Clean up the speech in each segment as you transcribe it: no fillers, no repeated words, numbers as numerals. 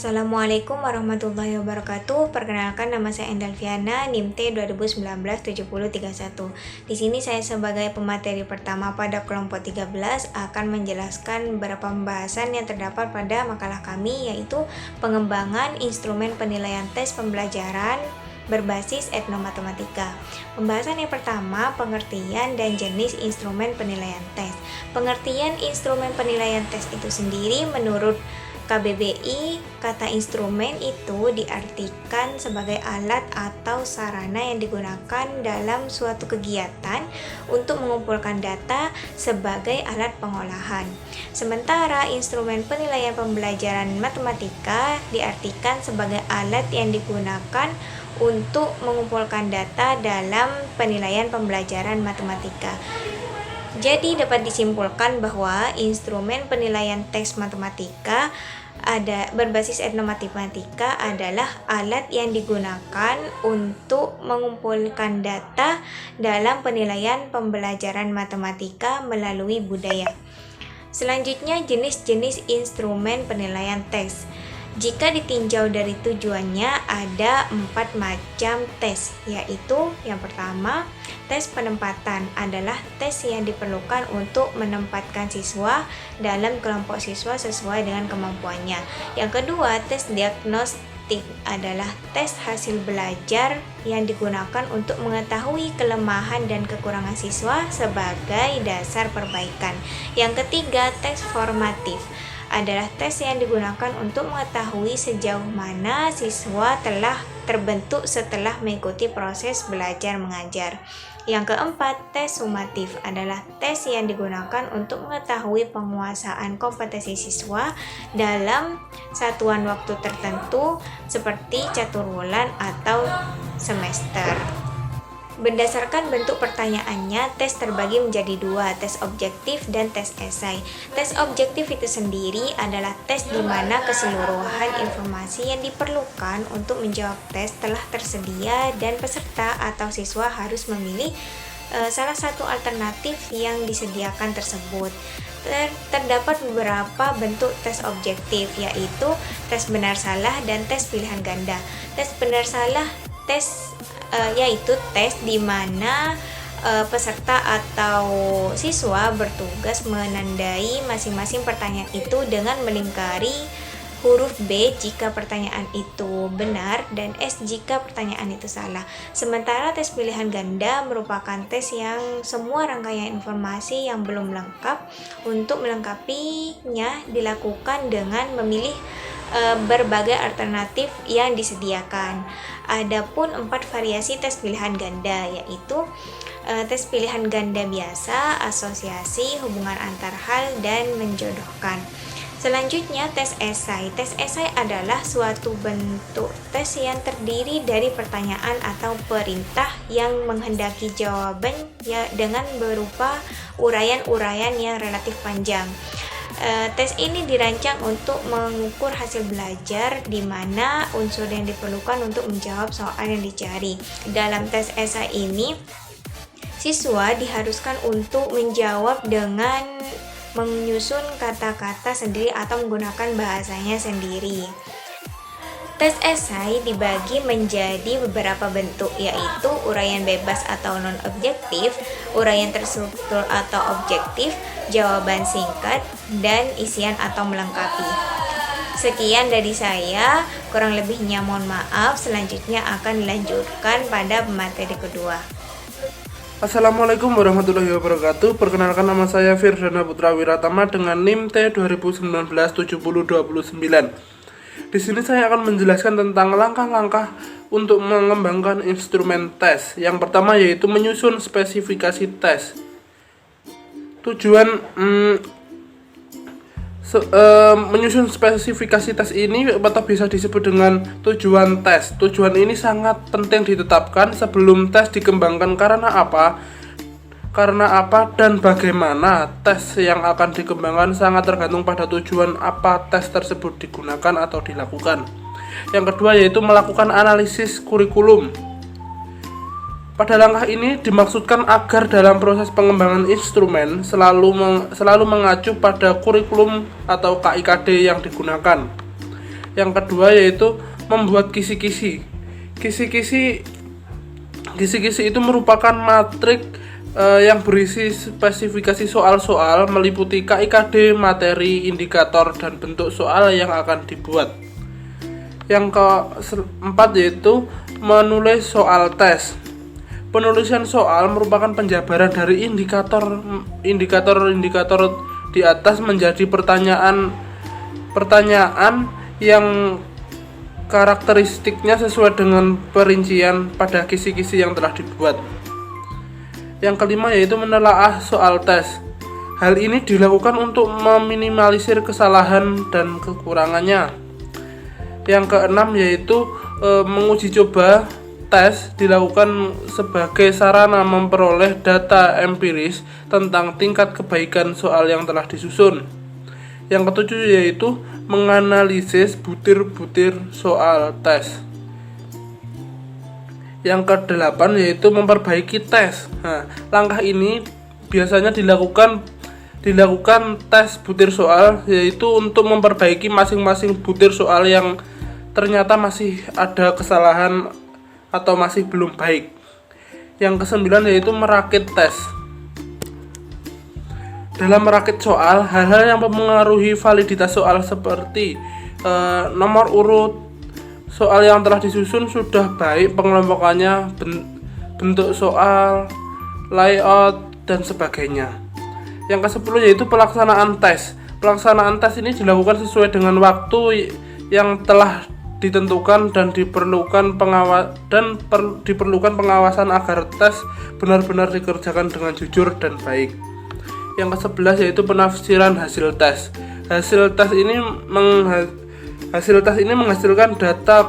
Assalamualaikum warahmatullahi wabarakatuh. Perkenalkan, nama saya Endalviana, NIM T 2019-7031. Di sini saya sebagai pemateri pertama pada kelompok 13 akan menjelaskan beberapa pembahasan yang terdapat pada makalah kami, yaitu pengembangan instrumen penilaian tes pembelajaran berbasis etnomatematika. Pembahasan yang pertama, pengertian dan jenis instrumen penilaian tes. Pengertian instrumen penilaian tes itu sendiri menurut KBBI, kata instrumen itu diartikan sebagai alat atau sarana yang digunakan dalam suatu kegiatan untuk mengumpulkan data sebagai alat pengolahan. Sementara instrumen penilaian pembelajaran matematika diartikan sebagai alat yang digunakan untuk mengumpulkan data dalam penilaian pembelajaran matematika. Jadi dapat disimpulkan bahwa instrumen penilaian tes matematika berbasis etnomatematika adalah alat yang digunakan untuk mengumpulkan data dalam penilaian pembelajaran matematika melalui budaya. Selanjutnya, jenis-jenis instrumen penilaian tes. Jika ditinjau dari tujuannya, ada 4 macam tes, yaitu yang pertama, tes penempatan adalah tes yang diperlukan untuk menempatkan siswa dalam kelompok siswa sesuai dengan kemampuannya. Yang kedua, tes diagnostik adalah tes hasil belajar yang digunakan untuk mengetahui kelemahan dan kekurangan siswa sebagai dasar perbaikan. Yang ketiga, tes formatif adalah tes yang digunakan untuk mengetahui sejauh mana siswa telah terbentuk setelah mengikuti proses belajar mengajar. Yang keempat, tes sumatif adalah tes yang digunakan untuk mengetahui penguasaan kompetensi siswa dalam satuan waktu tertentu seperti catur bulan atau semester. Berdasarkan bentuk pertanyaannya, tes terbagi menjadi 2, tes objektif dan tes esai. Tes objektif itu sendiri adalah tes di mana keseluruhan informasi yang diperlukan untuk menjawab tes telah tersedia dan peserta atau siswa harus memilih salah satu alternatif yang disediakan tersebut. Terdapat beberapa bentuk tes objektif, yaitu tes benar salah dan tes pilihan ganda. Tes benar salah yaitu tes di mana peserta atau siswa bertugas menandai masing-masing pertanyaan itu dengan melingkari huruf B jika pertanyaan itu benar dan S jika pertanyaan itu salah. Sementara tes pilihan ganda merupakan tes yang semua rangkaian informasi yang belum lengkap untuk melengkapinya dilakukan dengan memilih berbagai alternatif yang disediakan. Adapun 4 variasi tes pilihan ganda, yaitu tes pilihan ganda biasa, asosiasi, hubungan antar hal, dan menjodohkan. Selanjutnya, tes esai. Tes esai adalah suatu bentuk tes yang terdiri dari pertanyaan atau perintah yang menghendaki jawaban dengan berupa uraian-uraian yang relatif panjang. Tes ini dirancang untuk mengukur hasil belajar di mana unsur yang diperlukan untuk menjawab soal yang dicari. Dalam tes esai ini, siswa diharuskan untuk menjawab dengan menyusun kata-kata sendiri atau menggunakan bahasanya sendiri. Tes esai dibagi menjadi beberapa bentuk, yaitu uraian bebas atau non-objektif, uraian terstruktur atau objektif, jawaban singkat, dan isian atau melengkapi. Sekian dari saya, kurang lebihnya mohon maaf. Selanjutnya akan dilanjutkan pada materi kedua. Assalamualaikum warahmatullahi wabarakatuh. Perkenalkan, nama saya Firdana Putra Wiratama dengan NIM T 2019-7029. Di sini saya akan menjelaskan tentang langkah-langkah untuk mengembangkan instrumen tes. Yang pertama yaitu menyusun spesifikasi tes. Tujuan menyusun spesifikasi tes ini atau bisa disebut dengan tujuan tes. Tujuan ini sangat penting ditetapkan sebelum tes dikembangkan. Karena apa dan bagaimana tes yang akan dikembangkan sangat tergantung pada tujuan apa tes tersebut digunakan atau dilakukan. Yang kedua yaitu melakukan analisis kurikulum. Pada langkah ini dimaksudkan agar dalam proses pengembangan instrumen selalu mengacu pada kurikulum atau KIKD yang digunakan. Yang kedua yaitu membuat kisi-kisi. Kisi-kisi itu merupakan matrik yang berisi spesifikasi soal-soal meliputi KIKD, materi, indikator, dan bentuk soal yang akan dibuat. Yang keempat yaitu menulis soal tes. Penulisan soal merupakan penjabaran dari indikator di atas menjadi pertanyaan yang karakteristiknya sesuai dengan perincian pada kisi-kisi yang telah dibuat. Yang kelima yaitu menelaah soal tes. Hal ini dilakukan untuk meminimalisir kesalahan dan kekurangannya. Yang keenam yaitu menguji coba tes dilakukan sebagai sarana memperoleh data empiris tentang tingkat kebaikan soal yang telah disusun. Yang ketujuh yaitu menganalisis butir-butir soal tes. Yang kedelapan yaitu memperbaiki tes. Nah, langkah ini biasanya dilakukan tes butir soal, yaitu untuk memperbaiki masing-masing butir soal yang ternyata masih ada kesalahan atau masih belum baik. Yang kesembilan yaitu merakit tes. Dalam merakit soal, hal-hal yang mempengaruhi validitas soal seperti nomor urut soal yang telah disusun sudah baik pengelompokannya, bentuk soal, layout, dan sebagainya. Yang ke-10 yaitu pelaksanaan tes. Pelaksanaan tes ini dilakukan sesuai dengan waktu yang telah ditentukan dan diperlukan pengawasan agar tes benar-benar dikerjakan dengan jujur dan baik. Yang ke-11 yaitu penafsiran hasil tes. Hasil tes ini menghasilkan data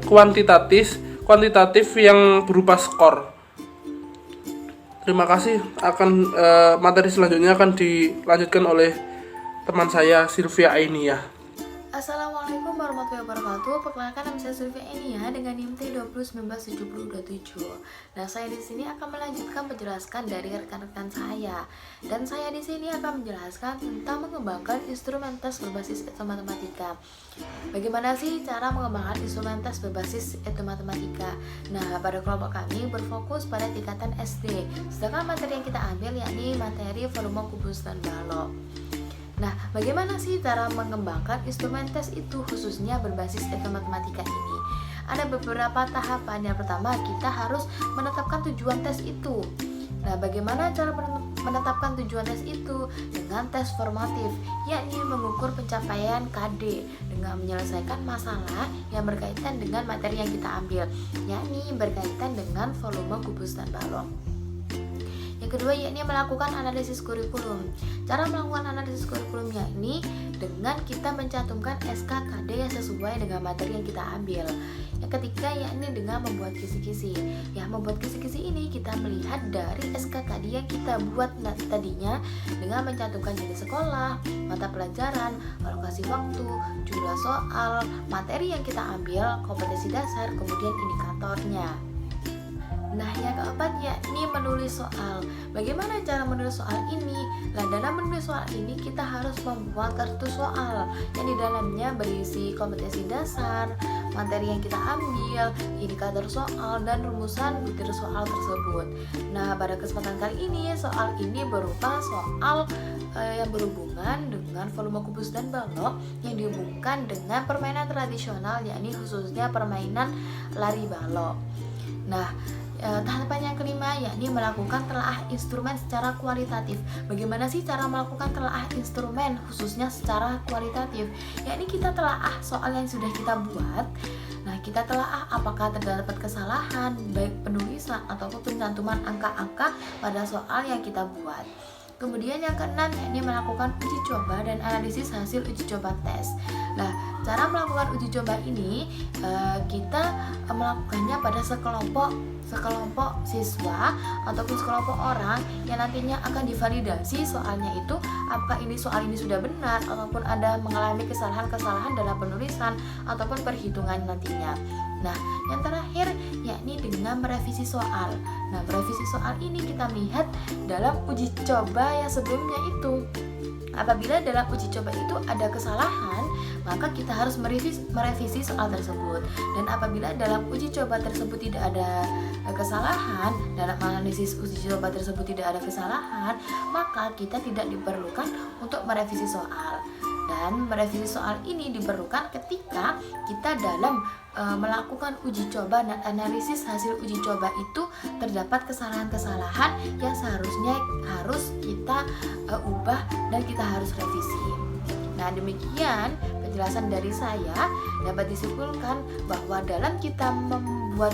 kuantitatif yang berupa skor. Terima kasih. Materi selanjutnya akan dilanjutkan oleh teman saya Sylvia Ainiyah. Assalamualaikum warahmatullahi wabarakatuh. Perkenalkan, nama saya Sylvia Ainiyah dengan NIM T20197027. Nah, saya di sini akan melanjutkan menjelaskan dari rekan-rekan saya. Dan saya di sini akan menjelaskan tentang mengembangkan instrumen tes berbasis matematika. Bagaimana sih cara mengembangkan instrumen tes berbasis matematika? Nah, pada kelompok kami berfokus pada tingkatan SD. Sedangkan materi yang kita ambil yakni materi volume kubus dan balok. Nah, bagaimana sih cara mengembangkan instrumen tes itu khususnya berbasis matematika ini? Ada beberapa tahapan. Yang pertama, kita harus menetapkan tujuan tes itu. Nah, bagaimana cara menetapkan tujuan tes itu? Dengan tes formatif, yakni mengukur pencapaian KD dengan menyelesaikan masalah yang berkaitan dengan materi yang kita ambil, yakni berkaitan dengan volume kubus dan balok. Yang kedua yakni melakukan analisis kurikulum. Cara melakukan analisis kurikulum yakni dengan kita mencantumkan SKKD yang sesuai dengan materi yang kita ambil. Yang ketiga yakni dengan membuat kisi-kisi. Ya, membuat kisi-kisi ini kita melihat dari SKKD yang kita buat tadinya dengan mencantumkan jenis sekolah, mata pelajaran, alokasi waktu, jumlah soal, materi yang kita ambil, kompetensi dasar, kemudian indikatornya. Nah, yang keempat yakni menulis soal. Bagaimana cara menulis soal ini? Nah, dalam menulis soal ini kita harus membuat kartu soal yang di dalamnya berisi kompetensi dasar, materi yang kita ambil, indikator soal, dan rumusan butir soal tersebut. Nah, pada kesempatan kali ini soal ini berupa soal yang berhubungan dengan volume kubus dan balok yang dihubungkan dengan permainan tradisional, yakni khususnya permainan lari balok. Nah, tahapan yang kelima yakni melakukan telaah instrumen secara kualitatif. Bagaimana sih cara melakukan telaah instrumen khususnya secara kualitatif? Yakni kita telaah soal yang sudah kita buat. Nah, kita telaah apakah terdapat kesalahan baik penulisan ataupun pencantuman angka-angka pada soal yang kita buat. Kemudian yang keenam yakni melakukan uji coba dan analisis hasil uji coba tes. Nah, cara melakukan uji coba ini kita melakukannya pada sekelompok siswa ataupun sekelompok orang yang nantinya akan divalidasi soalnya itu apakah soal ini sudah benar ataupun ada mengalami kesalahan-kesalahan dalam penulisan ataupun perhitungan nantinya. Nah, yang terakhir yakni dengan merevisi soal. Nah, merevisi soal ini kita lihat dalam uji coba yang sebelumnya itu. Apabila dalam uji coba itu ada kesalahan, maka kita harus merevisi soal tersebut. Dan apabila dalam uji coba tersebut tidak ada kesalahan, dalam analisis uji coba tersebut tidak ada kesalahan, maka kita tidak diperlukan untuk merevisi soal. Dan merevisi soal ini diperlukan ketika kita dalam melakukan uji coba dan analisis hasil uji coba itu terdapat kesalahan-kesalahan yang seharusnya harus kita ubah dan kita harus revisi. Nah, demikian penjelasan dari saya. Dapat disimpulkan bahwa dalam kita membuat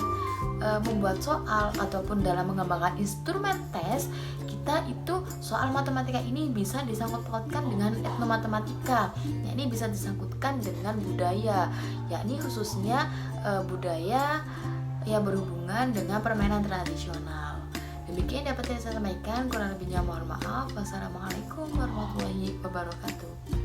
soal ataupun dalam mengembangkan instrumen tes, kita itu soal matematika ini bisa disangkut pautkan dengan etnomatematika, yakni bisa disangkutkan dengan budaya, yakni khususnya budaya yang berhubungan dengan permainan tradisional. Demikian dapat saya sampaikan, kurang lebihnya mohon maaf. Wassalamualaikum warahmatullahi wabarakatuh.